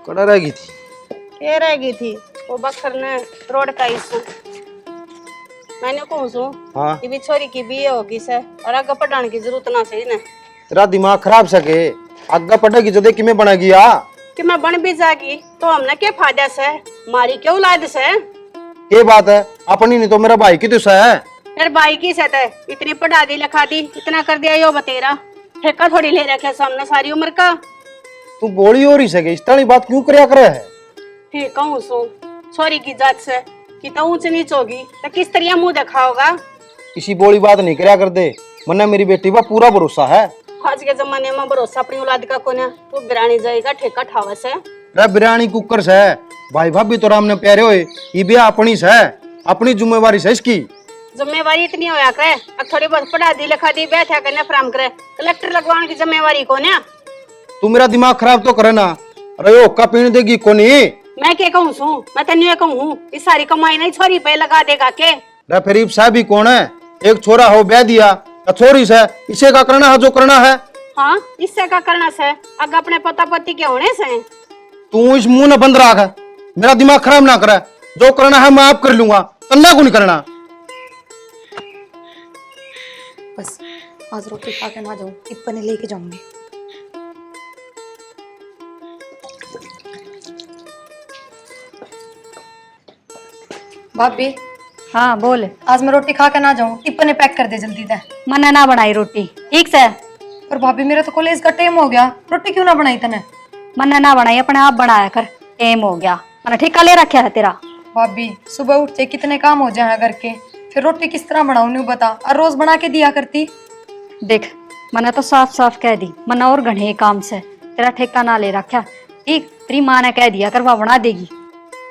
कड़ा रह गई थी। ये रह गई थी वो बखर ने रोड का इशू। मैंने कहूँ सू हाँ कि भी छोरी की बीए होगी से और आगे पढ़ाने की जरूरत ना चाहिए ना तेरा दिमाग खराब सके आगे पड़ेगी जो देख में बनेगी या कि मैं बन भी जागी तो हमने क्या फायदा से मारी क्यों औलाद से। ये बात है अपनी नहीं तो मेरा भाई की तो है। यार भाई की से है इतनी पढ़ा दी लिखा दी इतना कर दिया यो बतेरा ठेका थोड़ी ले रखे सामने सारी उम्र का। तू बोली हो रही सके इस तरह बात क्यों करया करे है। ठीक कहूँ सू छोरी की जात से कि तो ऊंच नीच होगी तो किस तरह मुंह देखा होगा। इसी बोली बात नहीं करया कर दे मन्ने मेरी बेटी पर पूरा भरोसा है। आज के जमाने में भरोसा अपनी औलाद का कोने तू बिरानी जाएगा ठेका ठावा से। रे बिरयानी कुकर से भाई भाभी तो राम ने प्यारे होए ये भी अपनी से अपनी जिम्मेवारी से इसकी जिम्मेवारी इतनी होया करे अब थोड़ी बहुत पढ़ा दी लिखा दी बैठा करने फ्राम करे कलेक्टर लगवाने की जिम्मेवारी कौन है। तू मेरा दिमाग खराब तो करे ना। अरे का पीने देगी कोनी मैं क्या कहूँ सू मैं तेन कहूँ इस सारी कमाई नहीं छोरी पे लगा देगा के। रे फरीब साहब ही कौन है एक छोरा हो ब्याह दिया छोरी से इसे का करना है जो करना है। हाँ इससे का करना से अगर अपने पता पति के होने से। तू इस मुंह न बंद रख मेरा दिमाग खराब ना करे जो करना है मैं आप कर लूंगा करना को नहीं करना। बस आज रोटी खा के ना जाऊं टिप्पणी लेके जाऊंगी। भाभी हाँ बोल। आज मैं रोटी खा के ना जाऊं टिप्पणी पैक कर दे जल्दी से। मैंने ना बनाई रोटी ठीक से। पर भाभी मेरा तो कॉलेज का टाइम हो गया रोटी क्यों ना बनाई तने। मैंने ना बनाई अपने आप बनाया कर टाइम हो गया मैंने ठेका ले रखा है तेरा। भाभी सुबह उठते कितने काम हो जाए घर के फिर रोटी किस तरह बनाऊं नहीं बता और रोज बना के दिया करती। देख मैंने तो साफ साफ कह दी मैंने और घने काम से तेरा ठेका ना ले रखा ठीक। तेरी माँ ने कह दिया कर वह बना देगी।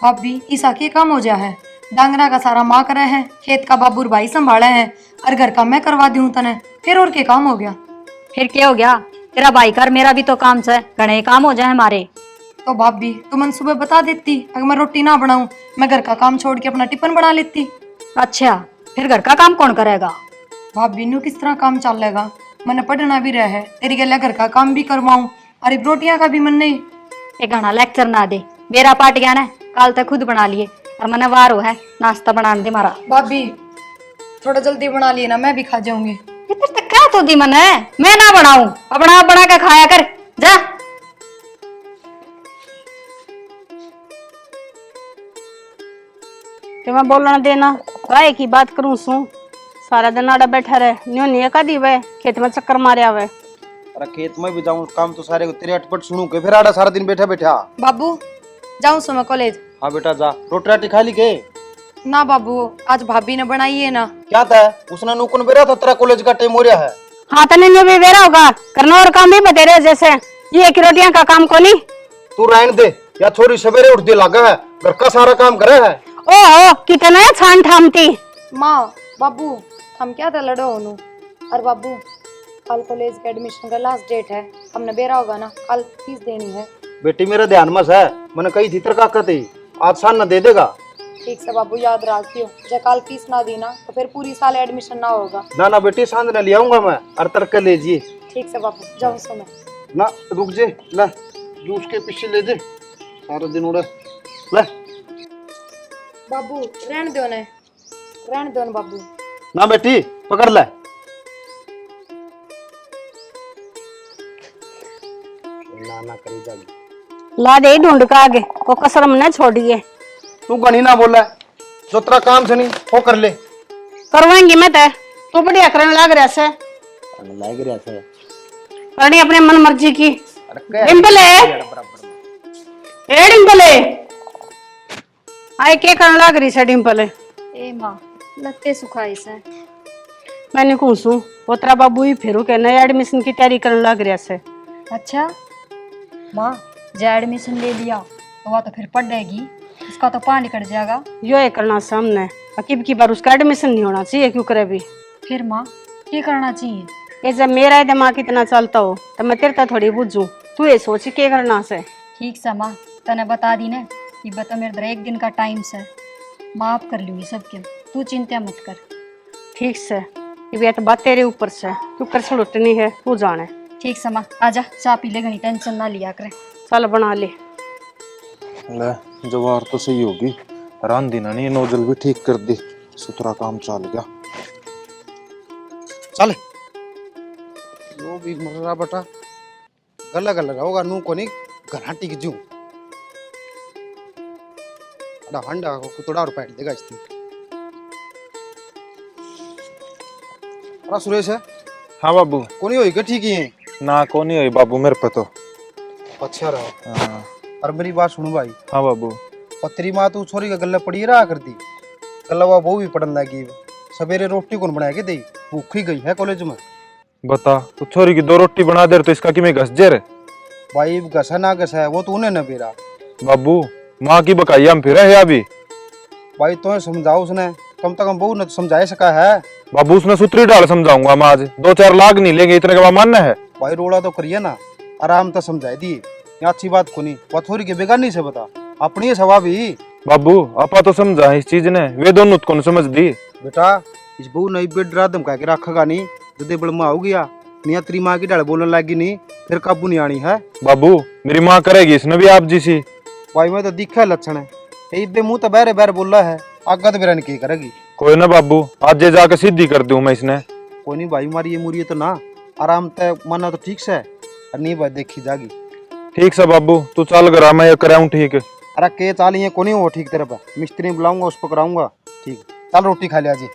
भाभी ईसा के काम हो जा है डांगरा का सारा माँ करे है खेत का बाबूर भाई संभाले है और घर का मैं करवा दूं तने फिर और के काम हो गया। फिर क्या हो गया तेरा भाई कर मेरा भी तो काम से घने काम हो जाए हमारे। तो भाभी तुम मन सुबह बता देती अगर मैं रोटी ना बनाऊं मैं घर का काम छोड़ के अपना टिफिन बना लेती। अच्छा फिर घर का काम कौन करेगा। भाभी न्यू किस तरह काम चल लेगा मैंने पढ़ना भी रहा है तेरी गला घर का काम भी करवाऊं अरे रोटियां का भी मन नहीं। एक घना लेक्चर ना दे मेरा पाट गया ना कल तक खुद बना लिए और मैंने वार है नाश्ता बनाने दे मारा। भाभी थोड़ा जल्दी बना लिए ना मैं भी खा जाऊंगी। इधर तक क्या तो दी मन है मैं ना बनाऊं अपना आप बना के खाया कर जा। कि मैं बोलना देना गाय की बात करूं सू सारा दिन आड़ा बैठा रहे न्यू नहीं का दी वे खेत में चक्कर मारे आवे। अरे खेत में भी जाऊं काम तो सारे तेरे अटपट सुनू के फिर आड़ा सारा दिन बैठा बैठा। बाबू जाऊं सो मैं कॉलेज। हाँ बेटा जा रोटी राटी खा ली के। ना बाबू आज भाभी ने बनाई है ना। क्या था उसने नूकन बेरा था तेरा कॉलेज का टाइम हो रहा है। हाँ तने न्यू भी वेरा होगा करना और काम भी बतेरे जैसे ये एक रोटियां का काम को नहीं। तू रहने दे या छोरी सवेरे उठ दे लागा है घर का सारा काम करे है। ओहो कितना छान ठामती। माँ बाबू हम क्या था लड़ो होनू और बाबू कल कॉलेज के एडमिशन का लास्ट डेट है हमने बेरा होगा ना कल फीस देनी है। बेटी मेरे ध्यान में है मैंने कही थी तेरे काका थी आज सान न दे देगा। ठीक से बाबू याद रखियो जब कल फीस ना दी ना तो फिर पूरी साल एडमिशन ना होगा। ना ना बेटी सांझ न ले आऊंगा मैं और तड़के ले जी। ठीक से बाबू जाऊँ सो मैं। ना रुक जे ले जूस के पीछे ले जे सारा दिन उड़े ले। बाबू रहने दो ना बाबू। ना बेटी पकड़ ले। ना ना करी जागी ला दे ढूंढ का आगे वो कसर में न छोड़िए। तू गणी ना बोला जो तेरा काम से नहीं वो कर ले। करवाएंगी मैं तय तू बढ़िया करने लग रहा से लाग रहा था करनी अपने मन मर्जी की। डिम्पले ए डिम्पले आए क्या करने लग रही से डिम्पले। ए माँ लगते सुखाई से मैंने कहूँ सू वो तेरा बाबू ही फिर के नए एडमिशन की तैयारी करने लग रहा से। अच्छा माँ जो एडमिशन ले लिया तो वह तो फिर पढ़ेगी उसका तो पानी कट जाएगा। यो ये करना सामने अकीब की बार उसका एडमिशन नहीं होना चाहिए क्यों करे भी। फिर माँ क्या करना चाहिए। ये जब मेरा दिमाग इतना चलता हो तो मैं तेरे थोड़ी बुझू तू ये सोच के करना से। ठीक से माँ तने बता दी ना कि बता मेरे इधर एक दिन का टाइम से माफ कर लूंगी सबके तू चिंता मत कर। ठीक से ये तो बात तेरे ऊपर से तू कर छुटनी है तू जाने। ठीक से माँ आजा चाय पी ले घनी टेंशन ना लिया करे। चल बना ले। ले जवार तो सही होगी, रांधी ना नहीं नोजल भी ठीक कर दी, सुथरा काम चल गया। चल यो भी मर रहा बेटा, गला गला होगा नू को नहीं घराटी की जू हंडा को कुतड़ा और पैट देगा इसमें। अरे सुरेश है हाँ बाबू। कोनी होई के ठीक ही है ना को नहीं हुई बाबू मेरे पे तो। अच्छा रहा। हाँ। और मेरी बात सुन भाई, हाँ बाबू। पत्री माँ तू छोरी का गला पड़ी रहा करती, गला वो बहु भी पड़न लगी, सवेरे रोटी कौन बना के दे, भूखी गई है कॉलेज में। बता तू छोरी की 2 रोटी बना दे तो इसका कि मैं घस जे रे। भाई घसा ना घसा है वो तूने न बेरा। बाबू माँ की बकाई हम फिर है अभी। भाई तुम्हें समझाओ उसने, कम से कम बहू ने तो समझा सका है। बाबू उसने सुतरी डाल समझाऊंगा मैं आज, 2-4 लाख नहीं लेंगे इतने का मानना है। भाई रोड़ा तो करिए ना, आराम तो समझाई दिए, ये अच्छी बात को नहीं, वो थोड़ी के बेगानी से बता, अपनी है स्वभाव ही। बाबू आपा तो समझा इस चीज ने, वे दोनों कौन समझ दी। बेटा इस बहू नहीं बेड डरा धमका के रखेगा नहीं, जदे बड़मा हो गया नहीं तेरी माँ की डाल बोलने लगी नहीं, फिर काबू नहीं आनी है। बाबू मेरी माँ करेगी इसने भी आप जी सी। भाई मैं तो दिखा लक्षण है, ये मुंह तो बहरे बहरे बोल रहा है, आगा तो मेरा नहीं करेगी। कोई ना बाबू आज जे जाके सीधी कर दूं मैं इसने। कोई नहीं भाई मारी ये मुरी तो ना, आराम तय माना तो ठीक से, और नहीं भाई देखी जागी। ठीक से बाबू तू चल करा मैं ये कराऊं ठीक। अरे के चाली को नहीं हो ठीक तेरे पे, मिस्त्री बुलाऊंगा उस पर कराऊंगा ठीक। चल रोटी खा लिया जी।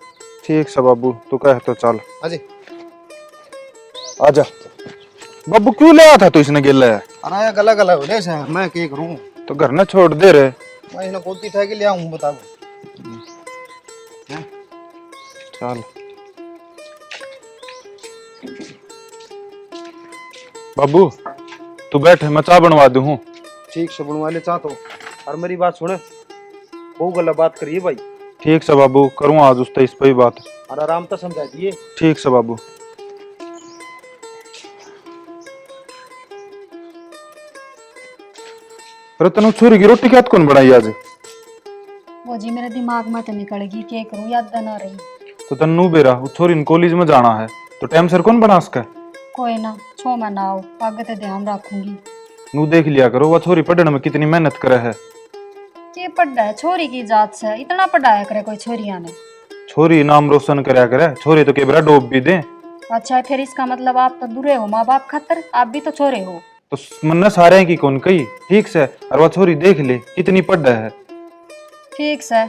ठीक से बाबू तू कह तो चल। अजय आजा। बाबू क्यों ले आया था तू इसने गिल्ला है? अरे यार गला गला हो जैसे मैं क्या करूं, तो घर ना छोड़ दे रे। मैं इन्हें गोदी ठा के ले आऊं बताओ। चल बाबू तू बैठ मैं चाय बनवा दूं। ठीक से बनवा ले चाह तो, और मेरी बात सुने, बहुत गला बात करिए भाई। ठीक से बाबू करूँ आज उस इस पे ही बात। और आराम तो समझा दिए। ठीक से बाबू। रतन छोरी की रोटी क्या कौन बनाई आज? वो जी मेरे दिमाग में तो निकल गई, क्या करूँ याद ना रही। तो तन्नू बेरा उस छोरी कॉलेज में जाना है तो टाइम सर कौन बना सका? कोई ना छो मैं ना आओ, आगे तो ध्यान रखूंगी। नू देख लिया करो वह छोरी पढ़ने में कितनी मेहनत करे है। के पढ़ा है छोरी की जात से, इतना पढ़ाया करे कोई छोरिया ने। छोरी नाम रोशन करया करे, छोरी तो केबरा डोब भी दे। अच्छा फिर इसका मतलब आप तो दूरे हो माँ बाप खातर, आप भी तो छोरे हो। तो मन सारे की कौन कही ठीक से, और वह छोरी देख ले कितनी पढ़ है। ठीक से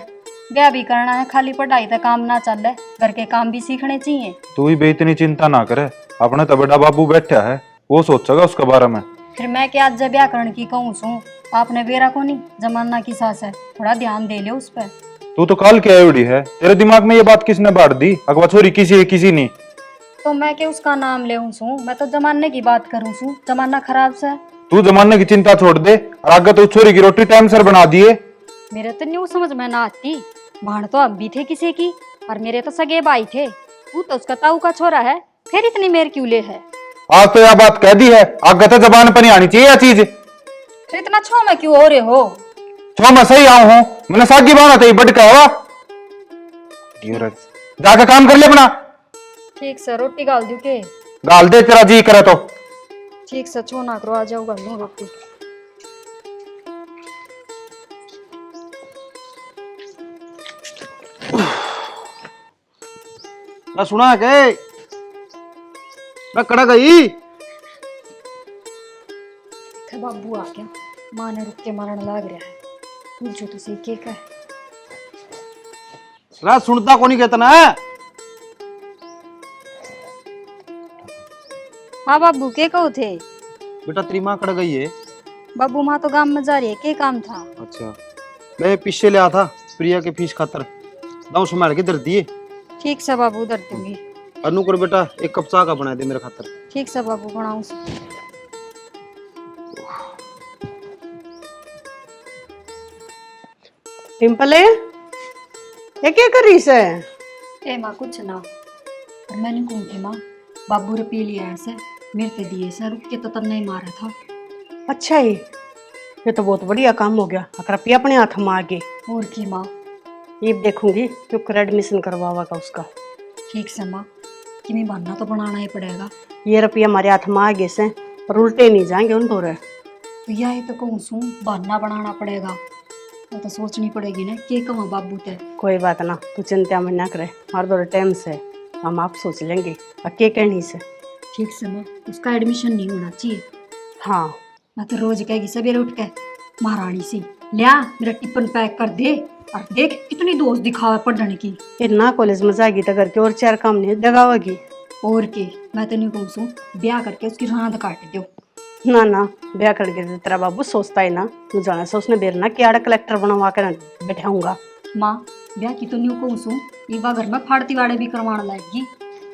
ब्याह भी करना है, खाली पढ़ाई तो काम ना चले, घर के काम भी सीखने चाहिए। तू ही बे इतनी चिंता ना करे, अपने तो बड़ा बाबू बैठा है वो सोचेगा उसके बारे में। फिर मैं क्या आज ब्याह करने की कहूँ सू, आपने बेरा को नहीं, जमाना की सास है, थोड़ा ध्यान दे लो उस पर। तू तो काल की आयोडी है, तेरे दिमाग में ये बात किसने बांट दी? अगवा छोरी किसी है किसी नहीं। तो मैं क्या उसका नाम ले सू, मैं तो जमाने की बात करूँ सू, जमाना खराब से। तू जमाने की चिंता छोड़ दे और आगे तो छोरी की रोटी टाइम सर बना दिए। मेरे तो न्यू समझ में ना आती, भाण तो अब भी थे किसी की, और मेरे तो सगे भाई थे, तू तो उसका ताऊ का छोरा है, फिर इतनी मेर क्यों ले है? आज तो यह बात कह दी है, आगे तो जबान पर नहीं आनी चाहिए यह चीज। फिर इतना छो में क्यों हो रहे हो? छो मैं सही आऊ हूँ, मैंने सागी बाना था बट कहवा जाके काम कर ले अपना। ठीक से रोटी गाल दू के? गाल दे तेरा जी करे तो। ठीक से छो ना करो, आ जाओ गाल दूं रोटी। ना सुना के ना कड़ा गई। बाबू आ गया, माँ ने रुक के मारने लग रहा है, पूछो तो सही के का है। रात सुनता को नहीं कहता ना। हाँ बाबू के कहो थे? बेटा तेरी माँ कड़ गई है। बाबू माँ तो गांव में जा रही है, के काम था? अच्छा मैं पीछे ले आया था प्रिया के फीस खातर, दाऊ संभाल के दर दिए। ठीक से बाबू दर दूंगी। अनु कर बेटा एक कप चाय का बना दे मेरे खातर। ठीक से बाबू बनाऊं। पिंपले ये क्या कर रही से? ए माँ कुछ ना, और मैंने कौन थी माँ, बाबू रे पी लिया ऐसे मेरे पे दिए से, रुक के तो तब नहीं मारा था। अच्छा ही, ये तो बहुत बढ़िया काम हो गया, कृपया अपने हाथ में आगे। और की माँ? ये देखूंगी क्यों कर एडमिशन करवावा का उसका। ठीक से माँ, कि मैं बनना तो बनाना ही पड़ेगा। ये रुपया हमारे हाथ में आगे से और उल्टे नहीं जाएंगे उन तो। तो यही तो कहूँ सू बहाना बनाना पड़ेगा। तो सोचनी पड़ेगी ना के कहूँ बाबू ते। कोई बात ना, तू चिंता में ना करे, हमारे दो टाइम से हम आप सोच लेंगे और के कहनी से। ठीक से माँ, उसका एडमिशन नहीं होना चाहिए। हाँ मैं तो रोज कहेगी सवेरे उठ के महारानी सी लिया मेरा टिफिन पैक कर दे, और देख कितनी दोस्त दिखावा पढ़ने की। इतना कॉलेज में जाएगी तो करके और 4 काम नहीं दगावेगी। और के मैं तो नहीं कहूँ सू ब्याह करके उसकी रांद काट दो। ना ना, ब्याह करके तो तेरा बाबू सोचता है ना, तू जाने से उसने बेर ना कि कलेक्टर बनवा कर बैठाऊंगा। माँ ब्याह की तो नहीं कहूँ सू युवा घर में फाड़ती वाड़े भी करवाने लाएगी।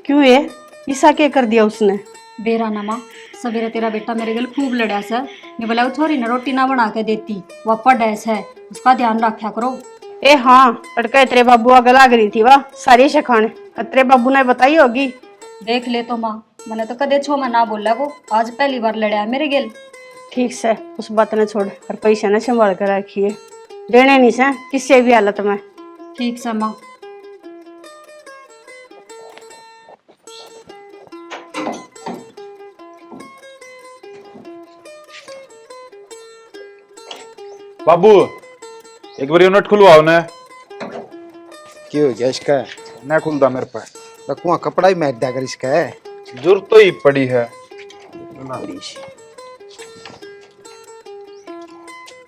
क्यों ये ऐसा क्या कर दिया उसने? बेरा ना माँ, सवेरे तेरा बेटा मेरे गल खूब लड़ा से, मैं बोला वो छोरी ने रोटी ना बना के देती, वह पढ़ैस है, उसका ध्यान रखा करो। ए हाँ, लड़का तेरे बाबू आगे लाग रही थी वाह सारी शखाने, तेरे बाबू ने बताई होगी। देख ले तो माँ, मैंने तो कदे छो में ना बोला, वो आज पहली बार लड़ा है मेरे गेल। ठीक से उस बात ने छोड़ और पैसा ने संभाल कर रखिए, देने नहीं से किसी भी हालत में। ठीक से माँ। बाबू एक बार यूनिट खुलवाओ ना। क्यों हो गया इसका? ना खुलता मेरे पे। रखुआ कपड़ा ही मैच देकर इसका है। जरूरत तो ही पड़ी है।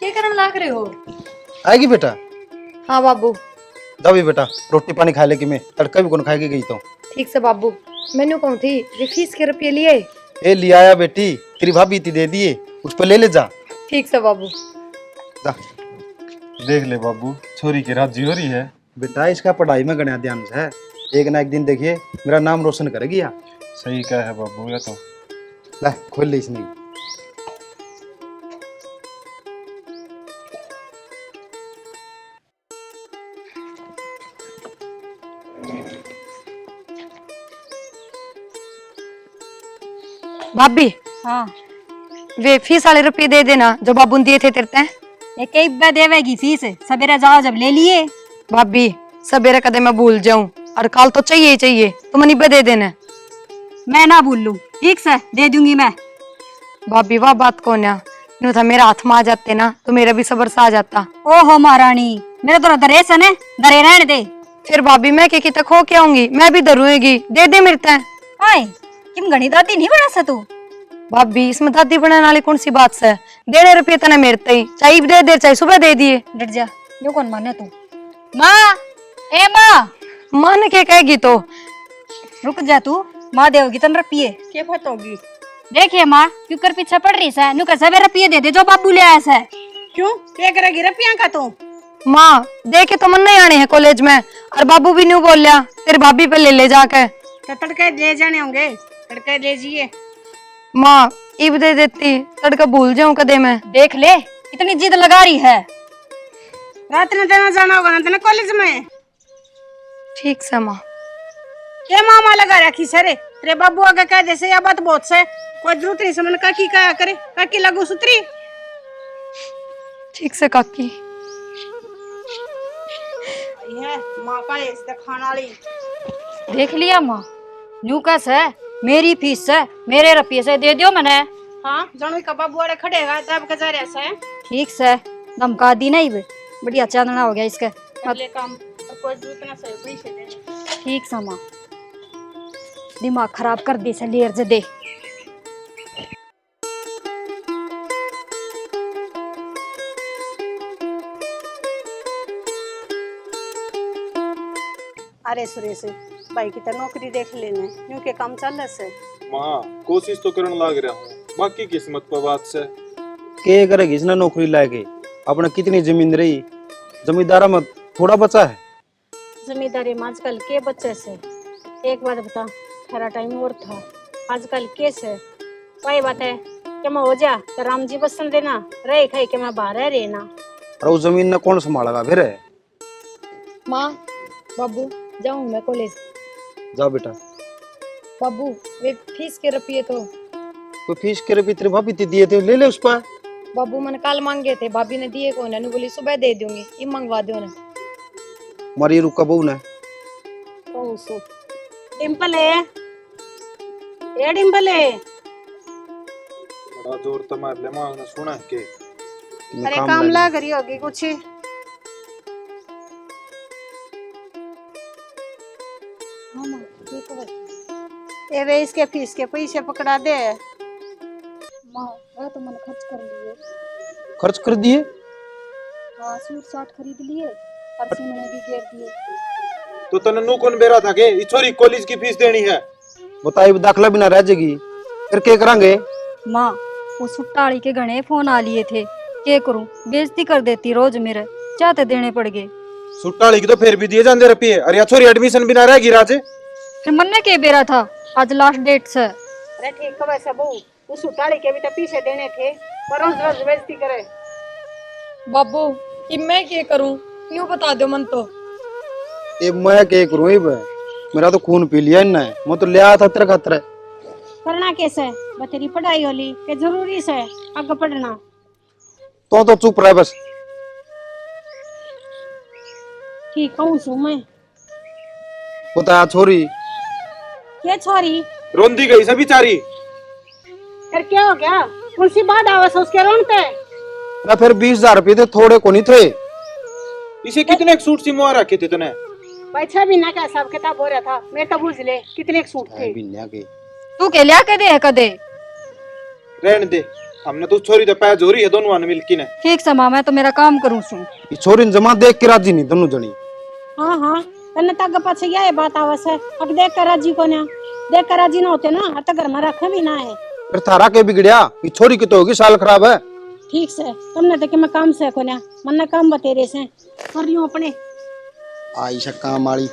क्या करने लाग रहे हो? आएगी बेटा? हाँ बाबू। जाओ भी बेटा, रोटी पानी खा ले कि मैं तड़का भी कौन खाएगी गई तो। ठीक से बाबू। मैंने कहूँ थी ये फीस के रुपये लिए। ए लिया आया बेटी, तेरी भाभी थी दे दिए, उस पर ले ले जा। ठीक से बाबू। जा देख ले बाबू, छोरी की राजी हो रही है। बेटा इसका पढ़ाई में गणा ध्यान से है, एक ना एक दिन देखिए मेरा नाम रोशन करेगी। या सही कहा है बाबू, ये तो। ले खोल ले इसने। भाभी हाँ वे फीस वाले रुपये दे देना जो बाबू ने दिए थे तेरे ते। ये कई बार देवेगी फीस, सवेरे जाओ जब ले लिए। भाभी सवेरे कदे मैं भूल जाऊं और कल तो चाहिए ही चाहिए, तुम निब्बे दे देना। मैं ना भूल लूं, ठीक से दे दूंगी मैं। भाभी वाह बात कौन है, यूं था मेरा हाथ में आ जाते ना तो मेरा भी सबर सा आ जाता। ओहो महारानी, मेरे तो दरे सन है, दरे रहने दे। फिर भाभी मैं के तक हो के आऊंगी, मैं भी दरूंगी, दे दे मेरे ते। आए किम गणी दादी नहीं बना सा तू? भाभी इसमें दादी बनाने वाली कौन सी बात से, देने रुपये तने मेरे ते ही, चाहे दे दे चाहे सुबह दे दिए। डट जा, यो कौन माने तू? माँ, ए माँ। मान के कहेगी तो रुक जा तू, माँ देगी तन रुपये। क्या बात होगी? देखिए माँ, क्यों कर पीछे पड़ रही है, नुकर सवेरे रुपये दे दे जो बाबू ले आया है। क्यों क्या करेगी रुपया का तू? माँ देखे तो मन नहीं आने हैं कॉलेज में, और बाबू भी न्यू बोल लिया फिर भाभी पे ले ले जाके। तो तड़के ले जाने होंगे, तड़के ले जाइए। माँ इब दे देती, तड़का भूल जाऊं कदे मैं। देख ले इतनी जिद लगा रही है। रात में देना जाना होगा ना तेने कॉलेज में। ठीक से माँ। क्या मामा लगा रखी सरे, तेरे बाबू आगे कह जैसे या बात बहुत से, कोई जरूरत नहीं समझ काकी क्या करे, काकी लगू सुतरी। ठीक से काकी। ये माँ का इस खाना वाली। देख लिया माँ, न्यू कैसे है, मेरी फीस है, मेरे रुपये से दे दियो मैंने। हाँ जानवी का बाबू वाले खड़ेगा तब के जा रहा है। ठीक से धमका दी नहीं बे, बढ़िया चांदना हो गया इसका। अगले काम और कोई जरूरत ना सही पैसे देने। ठीक से माँ, दिमाग खराब कर दे से लेर दे। अरे सुरेश भाई की तो नौकरी देख लेने, यूं के काम चल रहा से। माँ कोशिश तो करने लग रहा हूँ, बाकी किस्मत पर बात से। के करेगी इसने नौकरी लाके, अपने कितनी जमीन रही, जमींदारा में थोड़ा बचा है। जमींदारी में आजकल के बच्चे से, एक बात बता, हरा टाइम और था, आजकल के से वही बात है कि मैं हो जा तो राम जी बसन देना, रहे खाई के मैं बाहर है रहना। और उस जमीन ने कौन संभालेगा फिर? माँ बाबू जाऊँ मैं कॉलेज? जाओ बेटा। बाबू वे फीस के रुपये तो फीस के रुपये तेरे भाभी ते दिए थे, ले ले उस पर। बाबू मैंने कल मांगे थे, भाभी ने दिए कौन है, बोली सुबह दे दूंगी, ये मंगवा दो ना। मारी रुका बहू ने। कौन सो डिम्पल है, ये डिम्पल है, जोर तुम्हारे ले मांगना सुना के तुम्हें अरे काम लगी। लग रही होगी कुछ। ये वे इसके फीस के पैसे पकड़ा दे। माँ वह तो मैंने खर्च कर लिए। खर्च कर दिए? हाँ सूट साट खरीद लिए, परसों मैंने भी घेर दिए। तो तने नु कौन बेरा था के छोरी कॉलेज की फीस देनी है? बताइए दाखला भी ना रह जाएगी, फिर क्या करेंगे? माँ वो सुट्टाड़ी के घने फोन आ लिए थे, क्या करूं, बेइज्जती कर देती रोज मेरे, चाहते देने पड़ गए। सुट्टाली की तो फिर भी दिए जाते रुपये। अरे छोरी एडमिशन बिना रहेगी राजे। फिर मन्ने के बेरा था, आज लास्ट डेट से। अरे ठीक है वैसे बहू, उस उताड़ी के भी तो पीछे देने थे, पर रोज रोज बेइज्जती करे। बाबू कि मैं क्या करूं, यूं बता दो मन तो। ये मैं क्या करूं? ये मेरा तो खून पी लिया इन्हें, मैं तो ले आया था तेरे खातर। करना कैसे? बतेरी पढ़ाई होली के जरूरी से आगे पढ़ना। तो चुप रह बस। ठीक कहूँ सु मैं। बता छोरी, क्या छोरी? रोंदी गई सब बेचारी। फिर क्या हो गया? कौन सी बात आवाज उसके रोनते? ना फिर 20,000 रुपये थे, थोड़े को नहीं थे। इसे कितने एक सूट सिमवा रखे थे तने? भाई 6 महीना का हिसाब किताब हो रहा था, मैं तो बुझ ले कितने एक सूट थे। बिन्या के तू के लिया के दे है कदे? रहने दे, हमने तो छोरी तो पैज हो रही है दोनों ने मिलकी ने। ठीक समा, मैं तो मेरा काम करूं सू। ये छोरी ने जमा देख के राजी नहीं दोनों जनी। हाँ हाँ, तन्ने तक पाछे ये बात आवस है। अब देख कर राजी को ना, देख कर राजी ना होते ना, तो घर में रखे भी ना है। फिर थारा के बिगड़िया, ये छोरी की तो होगी साल खराब है। ठीक से तुमने तो कि मैं काम से को ना, मन काम बतेरे से कर लियो अपने। आई शक्का माड़ी।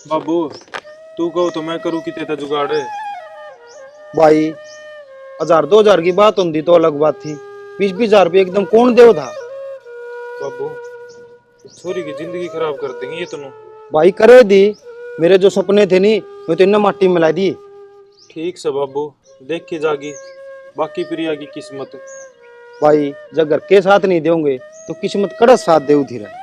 बाबू तू कहो तो मैं करूँ कितने ता जुगाड़ है। भाई 1000-2000 की बात होती तो अलग बात थी, 20,000 रुपये एकदम कौन देव था? बाबू छोरी की जिंदगी खराब कर देंगे ये तनु। भाई करे दी, मेरे जो सपने थे नी, मैं तो इन्हें माटी में मिला दी। ठीक से बाबू, देख के जागी, बाकी प्रिया की किस्मत। भाई जब घर के साथ नहीं दोगे तो किस्मत कड़ा साथ दे उधी रहे।